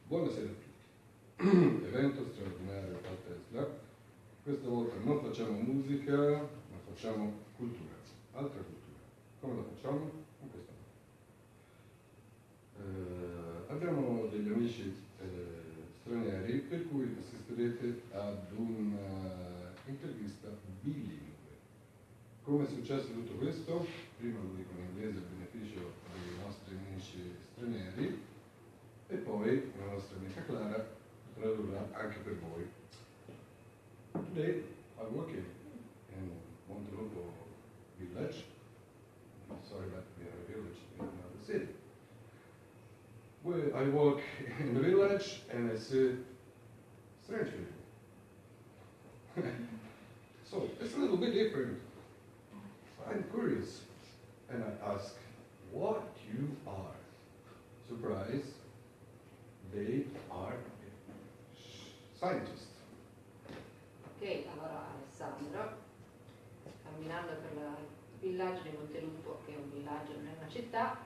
Buonasera a tutti. Evento straordinario a Tesla. Questa volta non facciamo musica, ma facciamo cultura, altra cultura. Come la facciamo? In questo modo. Abbiamo degli amici stranieri per cui assisterete ad un'intervista bilingue. Come è successo tutto questo? Prima lo dico in inglese a beneficio dei nostri amici stranieri e poi la nostra amica Clara tradurrà anche per voi. Today I'm working in Montelupo village. Sorry, but we have a village in another city. Where I walk in the village and I see strange people. So it's a little bit different. I'm curious and I ask what you are. Surprise, they are scientists. Ok, allora Alessandro, camminando per il villaggio di Montelupo, che è un villaggio, non è una città,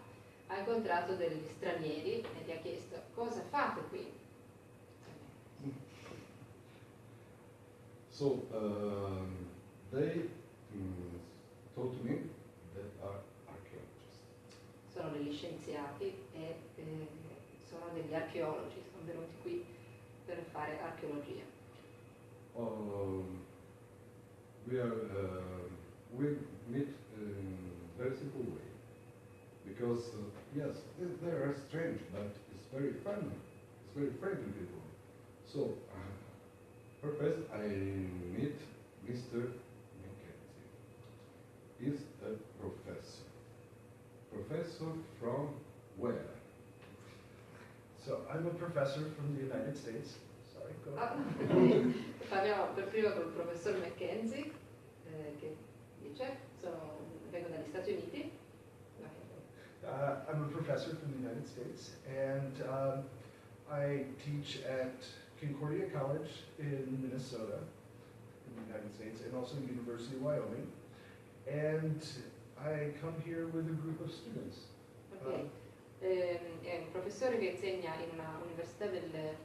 ha incontrato degli stranieri e ti ha chiesto cosa fate qui? So they told me that are archaeologists. Sono degli scienziati e sono degli archeologi, sono venuti qui per fare archeologia. We meet in a very simple way because yes, they are strange, but it's very friendly. It's very friendly people. So first I meet Mr. Mackenzie. He's a professor. Professor from where? So I'm a professor from the United States. Sorry, go ahead. Parliamo per prima con il professor Mackenzie, che dice, vengo dagli Stati Uniti. I'm a professor from the United States, and I teach at Concordia College in Minnesota, in the United States, and also University of Wyoming. And I come here with a group of students. Okay. È un professore che insegna in una università del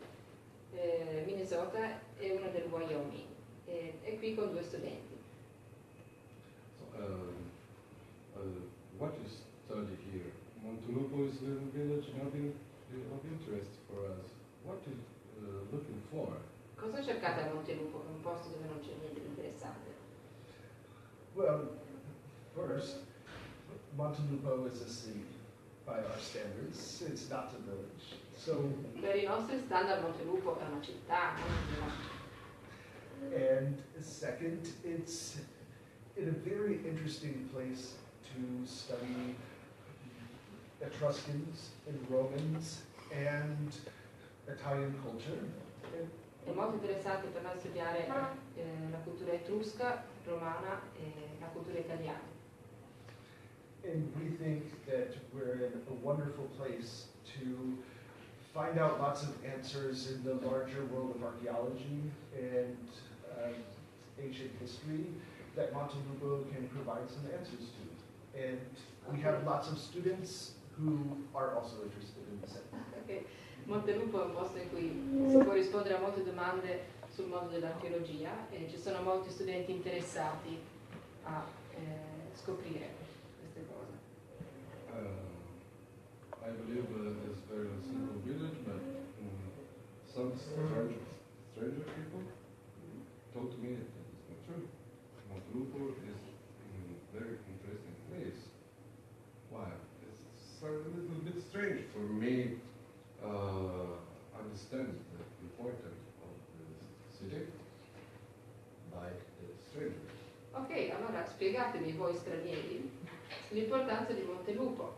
Minnesota e una del Wyoming. È qui con due studenti. So, what you study here? Montelupo is a little village of interest for us. What is looking for? Cosa cercate a Montelupo, un posto dove non c'è niente di interessante? Well, first, Montelupo is a city by our standards. It's not a village. So, per i nostri standard Montelupo è una città, non un villaggio. And second, it's in a very interesting place to study Etruscans and Romans and Italian culture. È molto interessante per noi studiare la cultura etrusca, romana e la cultura italiana. And we think that we're in a wonderful place to find out lots of answers in the larger world of archaeology and ancient history that Montelupo can provide some answers to. And we have lots of students who are also interested in the same. Okay. Montelupo è un posto in cui si può rispondere a molte domande sul mondo dell'archeologia e ci sono molti studenti interessati a scoprire queste cose. I believe it's a very simple village, but some stranger people told me that it's not true. Montelupo is a very interesting place. Why? It's a little bit strange for me understand the importance of the city like the stranger. Ok, allora spiegatemi voi stranieri l'importanza di Montelupo,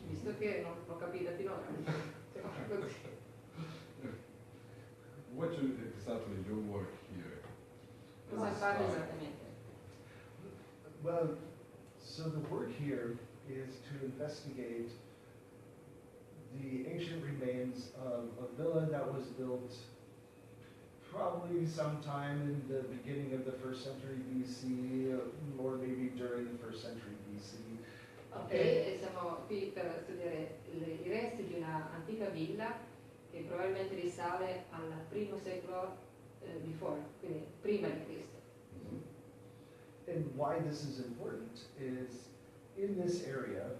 visto che non l'ho capita finora. What is exactly your work here? Cosa fate esattamente? Well, so the work here is to investigate the ancient remains of a villa that was built probably sometime in the beginning of the 1st century BC, or maybe during the 1st century BC. Ok, e siamo qui per studiare i resti di una antica villa che probabilmente risale al primo secolo before, quindi prima di Cristo. And why this is important is in this area,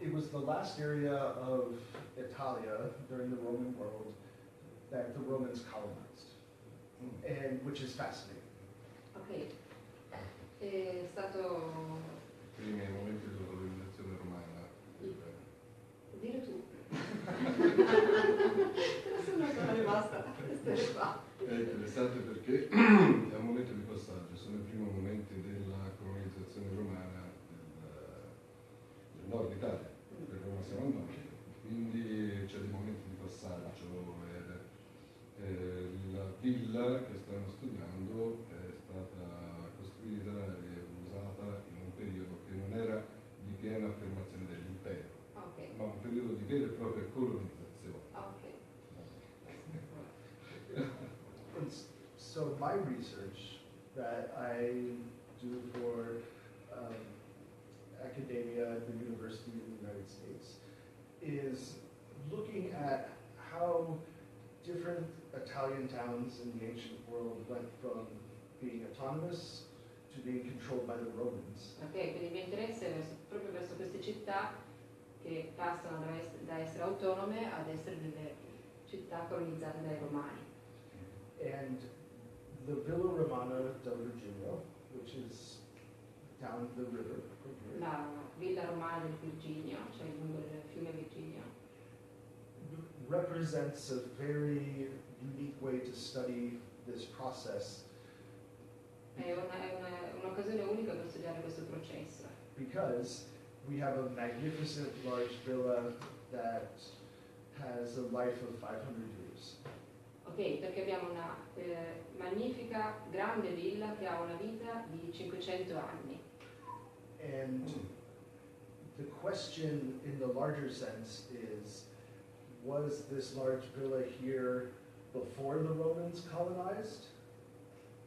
it was the last area of Italia during the Roman world that the Romans colonized, and which is fascinating. Ok, è stato... Primi momenti della colonizzazione romana. Dillo tu. Sono rimasta a stare qua. È interessante perché è un momento di passaggio, sono i primi momenti della colonizzazione romana del nord Italia, perché Roma siamo al nord, quindi c'è dei momenti di passaggio. La villa che stanno studiando è stata costruita e usata in un periodo che non era di piena affermazione dell'impero, Ok, ma un periodo di vera e propria colonizzazione. ok. And so my research that I do for academia at the University of the United States is looking at how different Italian towns in the ancient world went from being autonomous to being controlled by the Romans. Ok, quindi il mio interesse è proprio verso queste città che passano da essere autonome ad essere delle città colonizzate dai Romani. And the Villa Romana del Vergigno, which is down the river from here, La villa romana del Vergigno, cioè lungo il fiume Virginio, represents a very unique way to study this process è un'occasione unica per studiare questo processo, because we have a magnificent large villa that has a life of 500 years. ok? Perché abbiamo una magnifica, grande villa che ha una vita di 500 anni. And the question in the larger sense is, was this large villa here before the Romans colonized?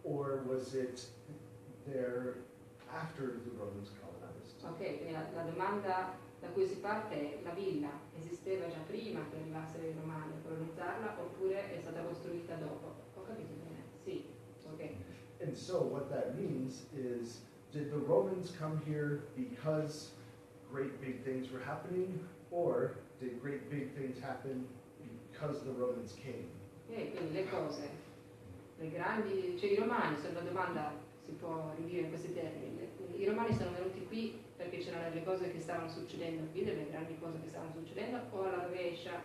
Or was it there after the Romans colonized? Ok, quindi la domanda da cui si parte è: la villa esisteva già prima che arrivassero i Romani a colonizzarla oppure è stata costruita dopo? Ho capito bene? Sì, ok. And so what that means is, did the Romans come here because great big things were happening, or did great big things happen because the Romans came? Quindi le cose, le grandi, cioè i Romani, se la domanda si può ridire in questi termini, i Romani sono venuti qui perché c'erano delle cose che stavano succedendo qui, delle grandi cose che stavano succedendo, o alla rovescia,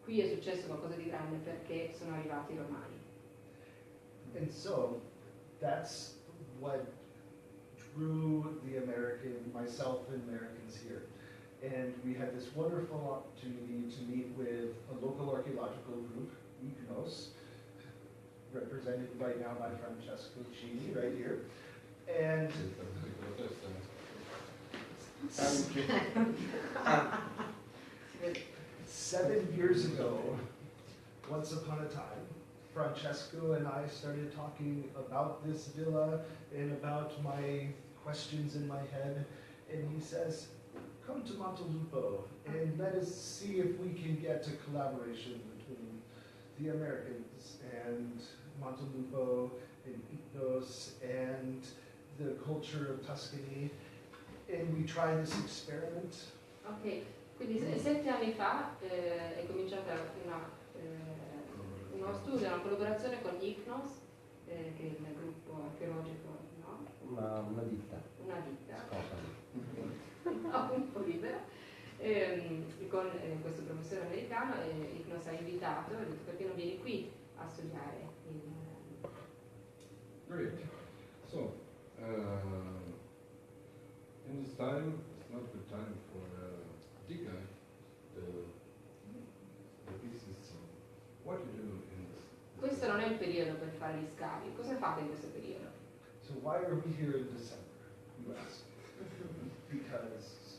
qui è successo qualcosa di grande perché sono arrivati i Romani. And so that's what drew myself and Americans here. And we had this wonderful opportunity to meet with a local archaeological group, Ignos, represented right now by Francesco Cini, right here. And 7 years ago, once upon a time, Francesco and I started talking about this villa and about my questions in my head, and he says, come to Montelupo and let us see if we can get a collaboration between the Americans and Montelupo and Ignos and the culture of Tuscany, and we try this experiment. Ok, quindi 7 anni fa è cominciata uno studio, una collaborazione con Ignos, che è il gruppo archeologico, no? Una ditta. Una ditta. Scopano. No, un po' libera, con questo professore americano, e Ignos ha invitato, ha detto perché non vieni qui a studiare Great. So, in this time, it's not a good time for dig out the pieces. So, what do you do in this? Questo non è il periodo per fare gli scavi. Cosa fate in questo periodo? So why are we here in December, you ask? Because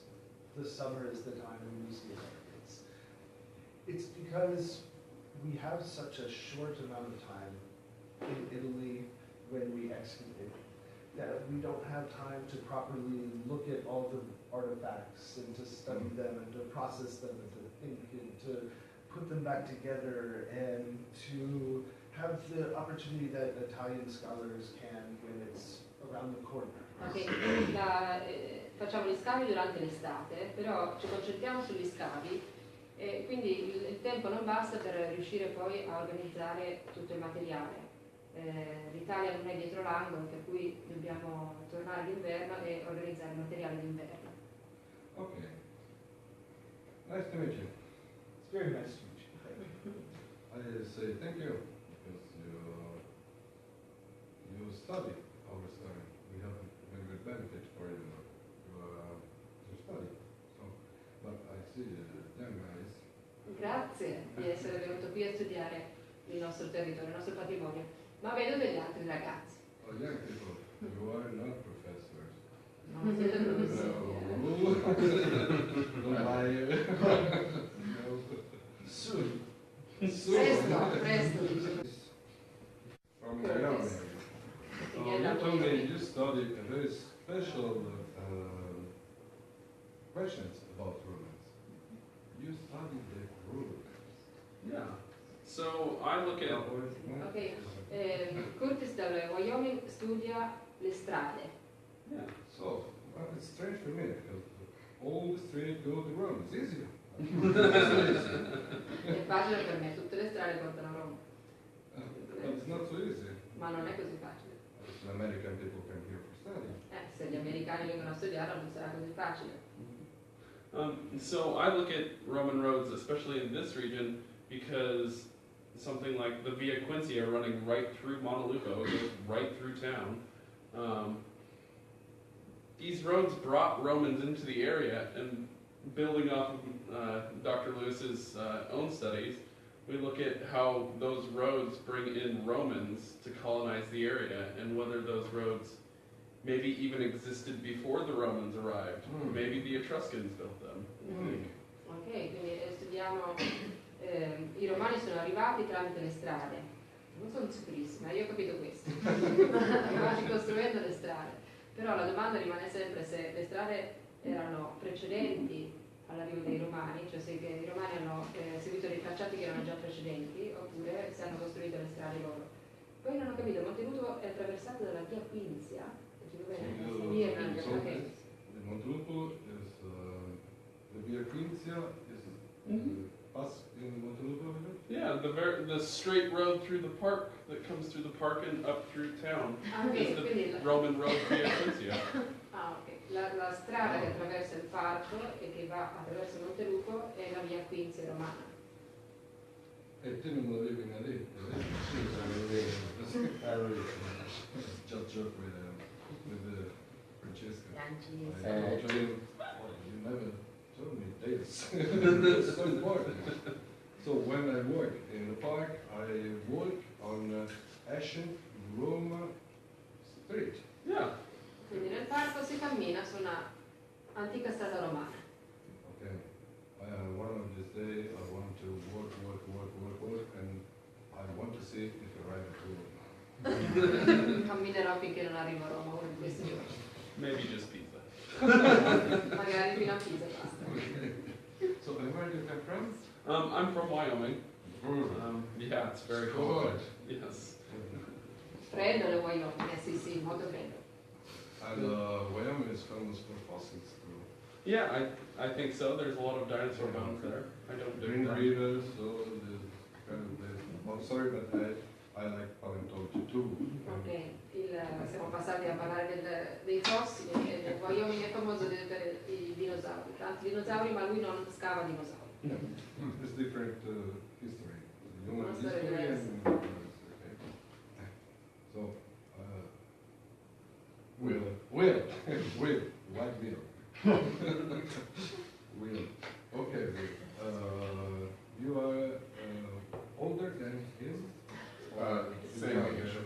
the summer is the time when we see Americans. It's because we have such a short amount of time in Italy when we excavate that we don't have time to properly look at all the artifacts and to study them and to process them and to think and to put them back together and to have the opportunity that Italian scholars can when it's around the corner. Ok, facciamo gli scavi durante l'estate, però ci concentriamo sugli scavi e quindi il tempo non basta per riuscire poi a organizzare tutto il materiale. L'Italia non è dietro l'angolo, per cui dobbiamo tornare d'inverno e organizzare il materiale d'inverno. Ok. Nice to meet you. It's very nice to meet you. I say thank you because you study our story. We have a very good benefit for you to study. So, but I see young guys. Grazie di essere venuto qui a studiare il nostro territorio, il nostro patrimonio, ma vedo degli altri ragazzi. Oh, young people, you are not professors. Non siete professori. No. Liar. No. Soon. Presto. From Wyoming. You told me you studied a very special questions about ruins. You studied the ruins. Yeah. So I look at. Ok, Curtis dal Wyoming studia le strade. Yeah. So, it's strange for me because all the streets go to Rome. It's easier. È facile per me, tutte le strade portano a Roma, But it's not so easy. ma non è così facile. The American people come here for study. Se gli americani vengono a studiare non sarà così facile. So I look at Roman roads, especially in this region, because something like the Via Quincia running right through Montelupo, it goes right through town. These roads brought Romans into the area, and building off of Dr. Lewis's own studies, we look at how those roads bring in Romans to colonize the area, and whether those roads maybe even existed before the Romans arrived. Maybe the Etruscans built them. Ok, quindi studiamo, i romani sono arrivati tramite le strade. Non sono sicurissima, io ho capito questo. Arrivati costruendo le strade. Però la domanda rimane sempre se le strade erano precedenti all'arrivo dei romani, cioè se i romani hanno seguito dei tracciati che erano già precedenti, oppure se hanno costruito le strade loro. Poi non ho capito, Montelupo è attraversato dalla via Quinzia? Via Quinzia, ok. The Montelupo is the Via Quincia is pass in Montelupo. Yeah, the straight road through the park that comes through the park and up through town is the Roman road Via Quincia. Ok. La strada che attraversa il parco e che va attraverso Montelupo è la via Quinzia romana. E te non l'avevi in aletta, Just joke with Francesca. You never told me this. It's so important. So when I work in the park, I work on ancient Rome street. Yeah. Quindi nel parco si cammina su una antica strada romana. Okay. One of these days I want to work, and I want to see if I arrive at Rome. Camminerò finché non arrivo a Roma uno di questi giorni. Maybe just pizza. Magari fino a Pisa basta. So where do you come from? I'm from Wyoming. Yeah, it's very cold. Yes. Freddo nel Wyoming, sì, molto freddo. And Wyoming is famous for fossils too. Yeah, I think so. There's a lot of dinosaur bones there. I don't Green dig that. rivers, so the kind of place. Oh, sorry, but I like paleontology too. Ok, siamo passati a parlare dei fossili e del Wyoming è famoso per i dinosauri. Tanti dinosauri, ma lui non scava dinosauri. It's different history. Human Una storia history diversa. and okay. So, Will, white Will. Will. Okay, Will. You are older than him? Same age.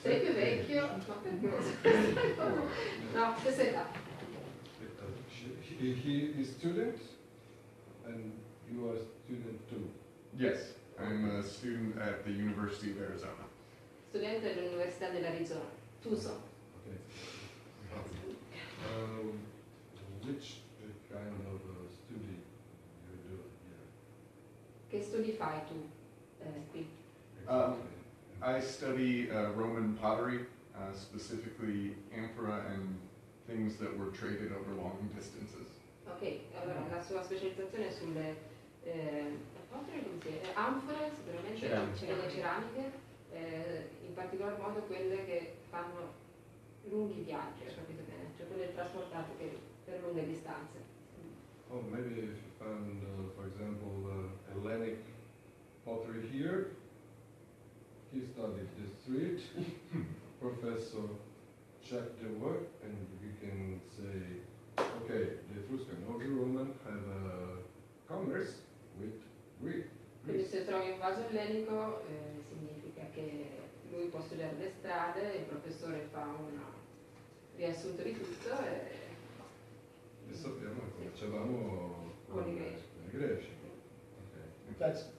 Sei più vecchio? Ma perché? No, stessa età. He is student, and you are student too. Yes, I'm a student at the University of Arizona. Studente dell'Università dell'Arizona, Tucson. Okay. fai tu qui? I study Roman pottery, specifically amphora and things that were traded over long distances. Ok, allora la sua specializzazione è sulle anfore, sicuramente le ceramiche, in particolar modo quelle che fanno lunghi viaggi, ho capito bene, cioè quelle trasportate per lunghe distanze. Oh, maybe if you found, for example, Hellenic pottery here, he studied the street, professor checked the work, and we can say, okay, the Etruscan or the Roman have a commerce with Greek. Quindi se trovi un vaso ellenico significa che lui può studiare le strade, il professore fa un riassunto di tutto e Sappiamo che cominciavamo con i greci. i greci. Okay.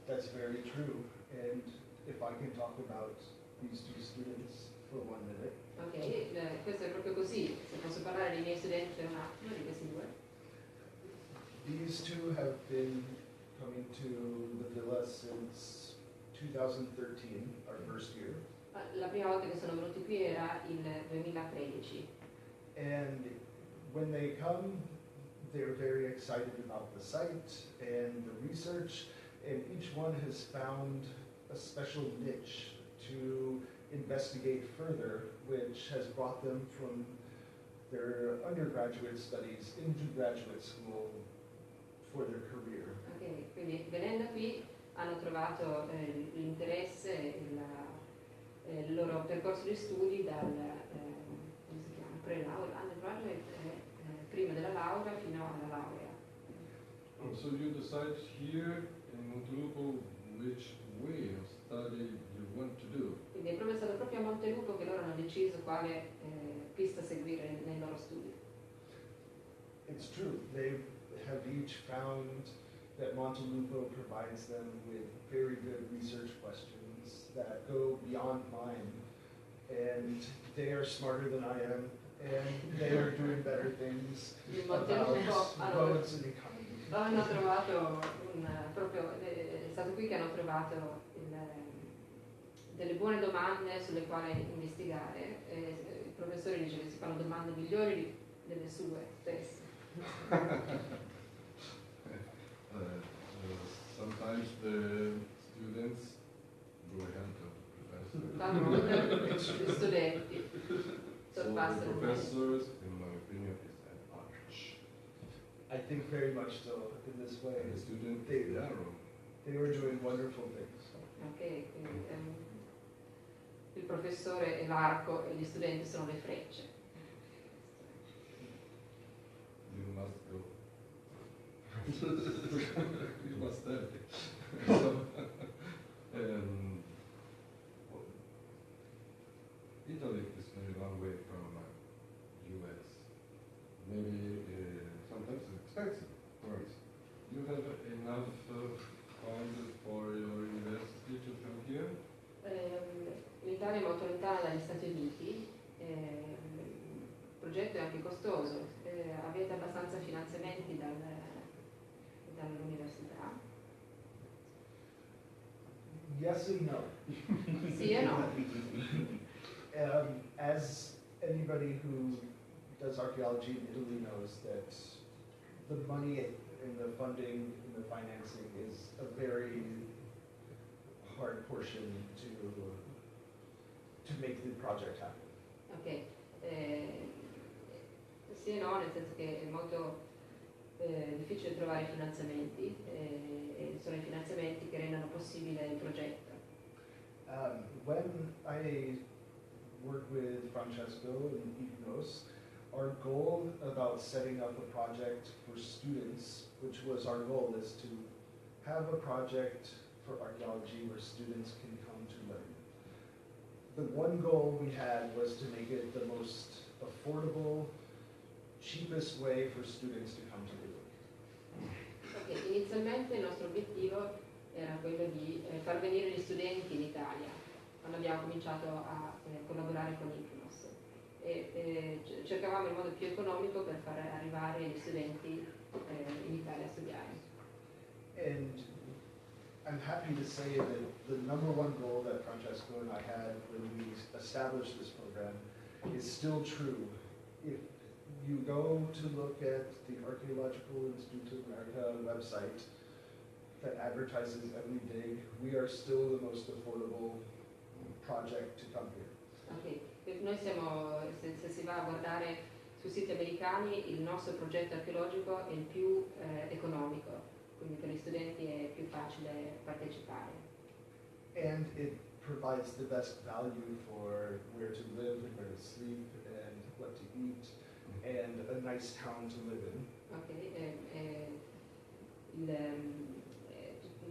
That's very true. And if I can talk about these two students for 1 minute. Ok, questo è proprio così. Se posso parlare dei miei studenti per un attimo, di questi due. These two have been coming to the villa since 2013, our first year. La prima volta che sono venuti qui era il 2013. And when they come, they're very excited about the site and the research, and each one has found a special niche to investigate further, which has brought them from their undergraduate studies into graduate school for their career. Ok, quindi venendo qui hanno trovato l'interesse e il loro percorso di studi dal come si chiama? Pre-laurea, undergraduate, prima della laurea fino alla laurea. Oh, so you decide here in Montelupo which way of study you want to do. Quindi è proprio stato proprio a Montelupo che loro hanno deciso quale pista seguire nei loro studi. It's true, they have each found that Montelupo provides them with very good research questions that go beyond mine, and they are smarter than I am, and they are doing better things In about Montelupo roads and economy. hanno trovato proprio, è stato qui che hanno trovato delle buone domande sulle quali investigare. Il professore dice che si fanno domande migliori delle sue stesse. Sometimes the students go ahead of the professor. Talvolta gli studenti So the sorpassano il professors, in my opinion, is an arch. I think very much so in this way. And the student They- is the arrow. They were doing wonderful things. Ok, quindi il professore è l'arco e gli studenti sono le frecce. You must go. You must study. So, Italy is very long way from US. Maybe sometimes it's expensive for us. You have enough funds for your university to come here? L'Italia è molto lontana dagli Stati Uniti, il progetto è anche costoso. Avete abbastanza finanziamenti dall'università? Yes and no. Sì e no? As anybody who does archaeology in Italy knows, that the money and the funding and the financing is a very hard portion to make the project happen. Ok, sì e no, nel senso che è molto difficile trovare finanziamenti e sono i finanziamenti che rendono possibile il progetto. When I work with Francesco and Ignos, our goal about setting up a project for students, which was our goal, is to have a project for archaeology where students can come to learn. The one goal we had was to make it the most affordable, cheapest way for students to come to Italy. Ok, inizialmente il nostro obiettivo era quello di far venire gli studenti in Italia, quando abbiamo cominciato a collaborare con Ignos. E cercavamo il modo più economico per far arrivare gli studenti in Italia a studiare. And I'm happy to say that the number one goal that Francesco and I had when we established this program is still true. If you go to look at the Archaeological Institute of America website that advertises every dig, we are still the most affordable project to come here. Ok, noi siamo, se si va a guardare sui siti americani, il nostro progetto archeologico è il più economico, quindi per gli studenti è più facile partecipare. And it provides the best value for where to live and where to sleep and what to eat and a nice town to live in. Ok,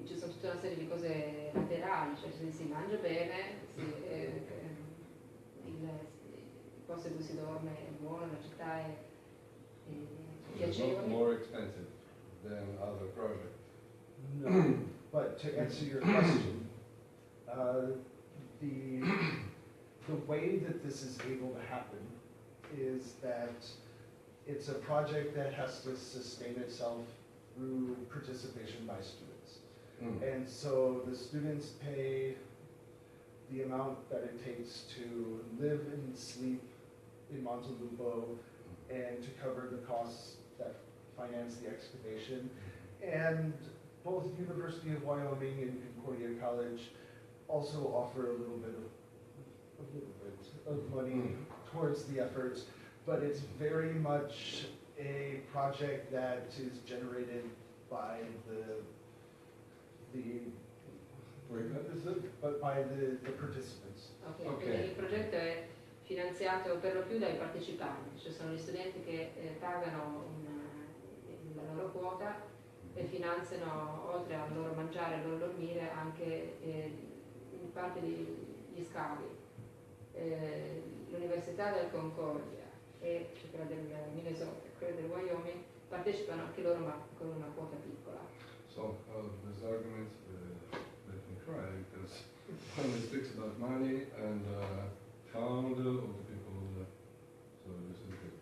ci sono tutta una serie di cose laterali, cioè si mangia bene, il posto dove si dorme è buono, la città è It's not piacevole. more expensive than other projects. No, but to answer your question, the way that this is able to happen is that it's a project that has to sustain itself through participation by students. And so the students pay the amount that it takes to live and sleep in Montelupo and to cover the costs that finance the excavation. And both University of Wyoming and Concordia College also offer a little bit of money towards the efforts, but it's very much a project that is generated by the participants. Ok, Ok. quindi il progetto è finanziato per lo più dai partecipanti, cioè sono gli studenti che pagano la loro quota e finanziano, oltre al loro mangiare e al loro dormire, anche in parte gli scavi. L'Università del Concordia e cioè quella del Minnesota e quella del Wyoming partecipano anche loro, ma con una quota piccola. So this argument let me cry because when it speaks about money and founder of the people, so this is good.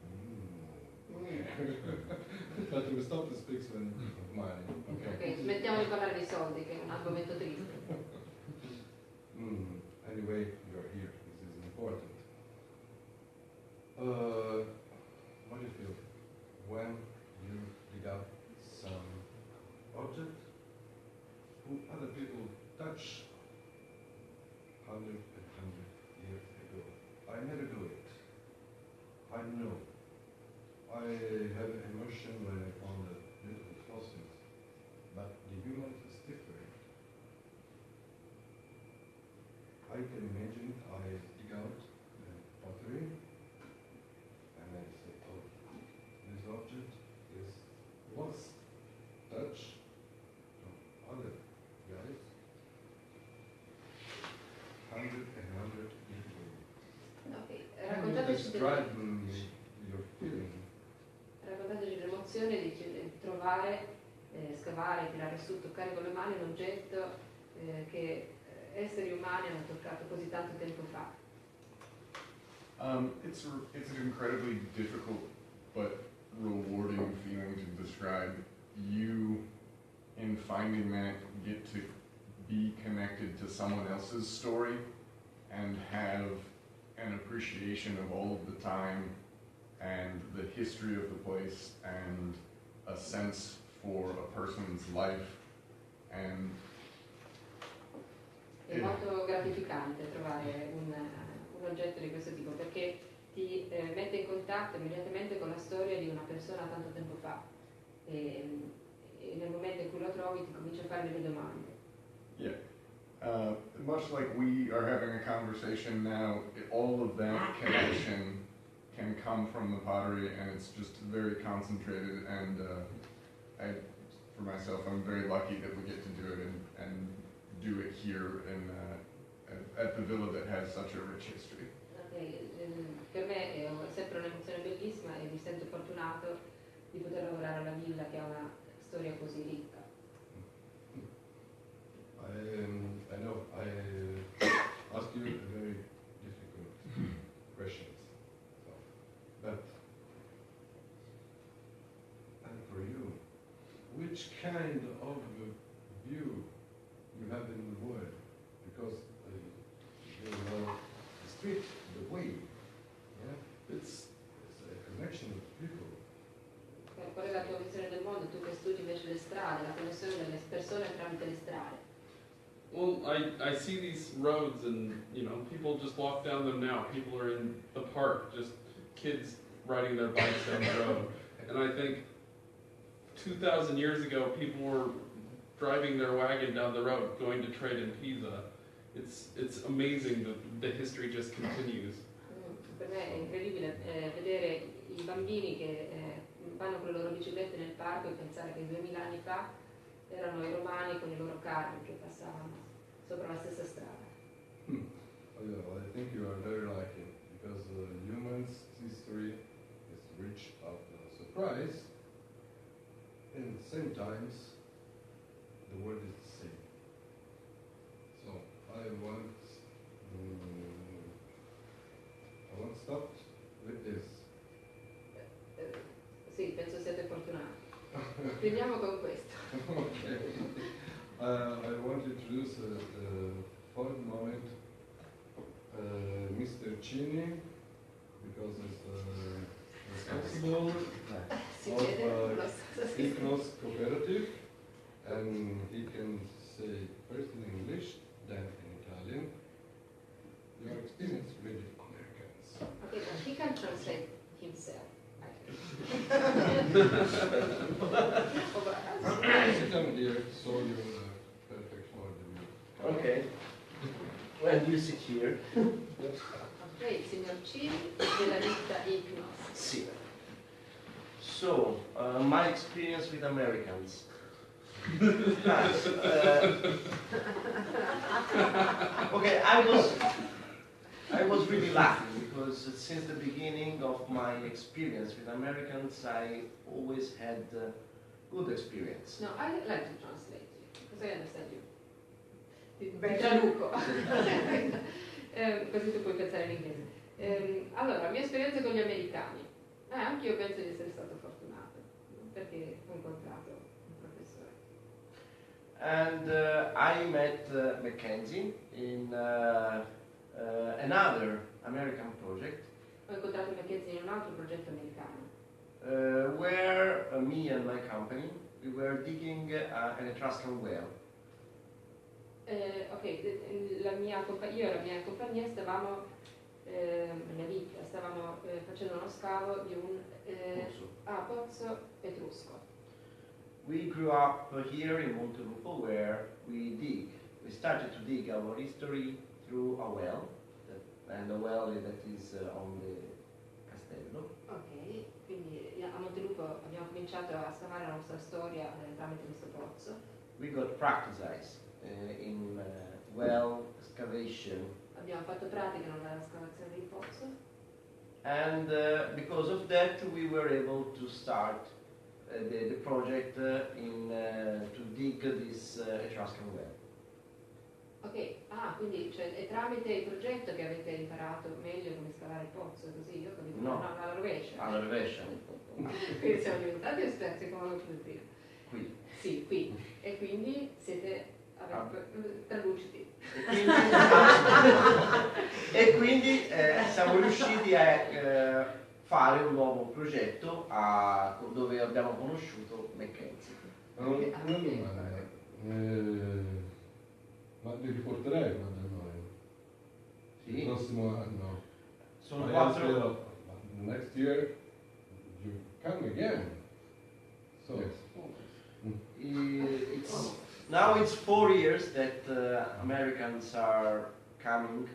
But we stop to speak when of money. Ok, smettiamo di parlare di soldi, che è un argomento triste. Anyway, you're here. This is important. What do you feel when you dig up some object who other people touch 100 years ago? I never do it. I know. I have an emotion when I found the beautiful fossils, but the human is different. I can imagine I dig out pottery and I say, oh, this object was touched from other guys 100 years ago. Ok, Can you describe your feeling? raccontateci l'emozione di trovare, scavare, tirare su, toccare con le mani un oggetto che esseri umani hanno toccato così tanto tempo fa. It's an incredibly difficult but rewarding feeling to describe. You, in finding that, get to be connected to someone else's story and have an appreciation of all of the time and the history of the place and a sense for a person's life. And È molto gratificante trovare un oggetto di questo tipo perché ti mette in contatto immediatamente con la storia di una persona tanto tempo fa e nel momento in cui lo trovi ti cominci a fare delle domande. yeah, much like we are having a conversation now, all of that connection can come from the pottery, and it's just very concentrated. And for myself, I'm very lucky that we get to do it and do it here at the villa that has such a rich history. Per me è sempre un'emozione bellissima e mi sento fortunato di poter lavorare alla villa che ha una storia così ricca. I know I asked you a very difficult questions, so, but and for you, which kind of view because you know the street, the way, yeah, it's a connection of people. Qual è la tua visione del mondo? Tu che studi invece le strade, la connessione delle persone tramite le strade. Well, I see these roads and, you know, people just walk down them now. People are in the park, just kids riding their bikes down the road. And I think 2,000 years ago, people were driving their wagon down the road, going to trade in Pisa. It's amazing that the history just continues. Per me è incredibile vedere i bambini che vanno con le loro biciclette nel parco e pensare che 2000 anni fa erano i romani con i loro carri che passavano sopra la stessa strada. Oh, yeah, well, I think you are very lucky because humans' history is rich of surprise, and at the same times the world is the same. So I want stop with this. Sì, penso siate fortunati. Finiamo con questo. Okay. I want to introduce for the moment Mr. Cini, because he's responsible Si vede, of lo so, sì. Icnos Cooperative, and he can say first in English, then in Italian, your experience with Americans. Okay, but he can translate himself. Sit down here so you're perfect for the view. Okay. Well, you sit here. Ok, il signor Cini della ditta Icnos. Sì. So, my experience with Americans. Okay, I was really lucky because since the beginning of my experience with Americans, I always had good experience. No, I like to translate you, because I understand you. Ti traduco. Così tu puoi pensare in inglese. Allora, la mia esperienza con gli americani. Anche io penso di essere stato fortunato, perché ho incontrato un professore. And I met Mackenzie in another American project Ho incontrato Mackenzie in un altro progetto americano, where me and my company, we were digging an Etruscan well. ok, io e la mia compagnia stavamo, la mia ditta, stavamo facendo uno scavo di un pozzo etrusco. We grew up here in Montelupo where we started to dig our history through a well, and a well that is on the castello. Ok, quindi a Montelupo abbiamo cominciato a scavare la nostra storia tramite questo pozzo. We got practice in well excavation, Abbiamo fatto pratica nella scavazione del pozzo and because of that we were able to start the project to dig this Etruscan well. Ok, quindi è tramite il progetto che avete imparato meglio come scavare il pozzo, così io ho capito? No. Alla rovescia. Alla rovescia. Quindi siamo diventati esperti come ho potuto dire. Qui. Sì, qui. E quindi siete tralucidi. E quindi siamo riusciti a fare un nuovo progetto dove abbiamo conosciuto Mackenzie. Una domanda, ma li riporterai da noi? Sì. Il prossimo anno? Sono Ma 4. Next year you come again. So Now it's 4 years that Americans are coming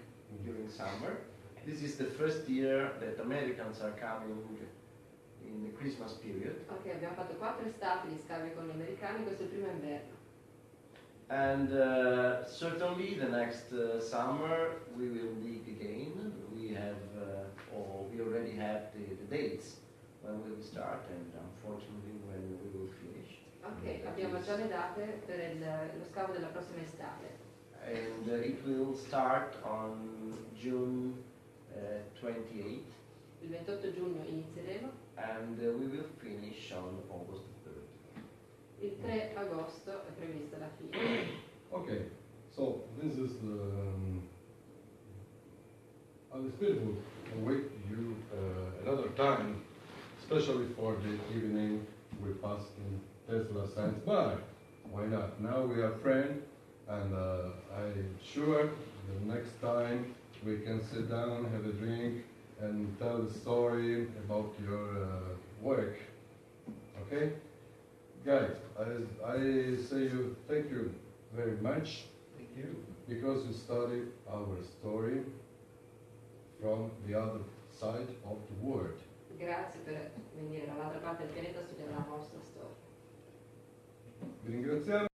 during summer. This is the first year that Americans are coming in the Christmas period. Ok, abbiamo fatto 4 estati di scavi con gli americani, questo è il primo inverno. And certainly the next summer we will dig again. We have, or we already have the dates when we will start, and unfortunately when we will finish. Ok, abbiamo già le date per lo scavo della prossima estate. And it will start on June 28th, Il 28 giugno inizieremo, and we will finish on August 3rd. il 3 agosto è prevista la fine. okay, So this is undisputable. Wait you another time, especially for the evening we pass in Tesla Science Bar. Why not? Now we are friends, and I'm sure the next time we can sit down, have a drink, and tell a story about your work. Okay? Guys, I say you thank you very much. Thank you. Because you study our story from the other side of the world. Grazie per venire dall'altra parte del pianeta a studiare la nostra storia. Vi ringraziamo.